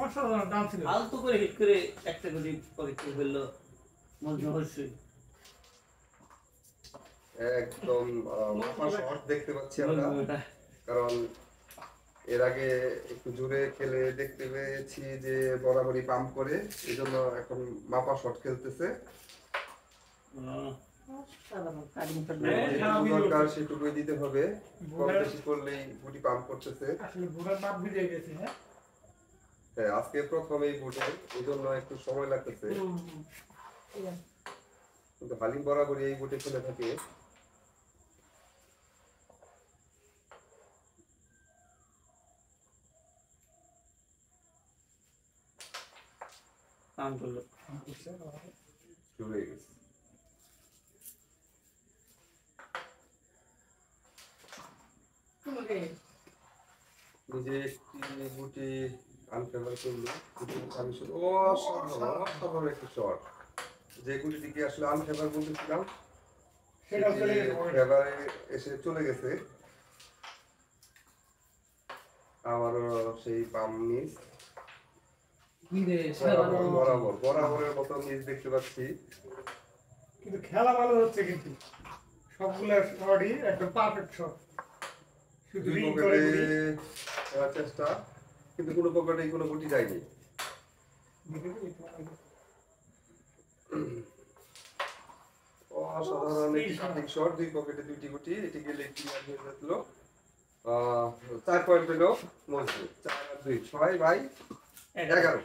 অসাধারণ ডান্স ছিল। আলতো করে হিট করে একটা গুটি পকেটে ফেললো মনে অবশ্যই একদম মাপা শট দেখতে পাচ্ছি আমরা, কারণ এর আগে একটু জোরে খেলে দেখতে পেয়েছি যে বরাবরই পাম্প করে, এই জন্য এখন মাপা শট খেলতেছে। দরকার সেটুকুই দিতে হবে, কম বেশি করলেই গুটি পাম্প করতেছে। আসলে বুড়ার বাপ ভিজে গেছে। হ্যাঁ, আজকে প্রথম এই বুটে, এই জন্য একটু সময় লাগতেছে, কিন্তু হালিম বরাবরই এই বুটে খেলে থাকে। শুরু হয়ে গেছে। নিজে একটি গুটি আনফেভার করলো, অসাধারণ একটি শট। যে গুটিটিকে আসলে আনফেভার বলতেছিলাম ফেভারে এসে চলে গেছে। আবারও সেই পাম মিস, বরাবরের মতো মিস দেখতে পাচ্ছি। কিন্তু খেলা ভালো হচ্ছে, কিন্তু সবগুলো শটই একদম পারফেক্ট শট। শুধু রিং করে খেলার চেষ্টা, কিন্তু কোনো পকেটেই কোনো গুটি যায়নি। অসাধারণ একটি কাটিং শট, দুই পকেটে দুইটি গুটি, এটি গেলে ক্লিয়ার হয়ে যেত। 4 পয়েন্ট পেল মজবুত, 4 আর 2 6 বাই 11।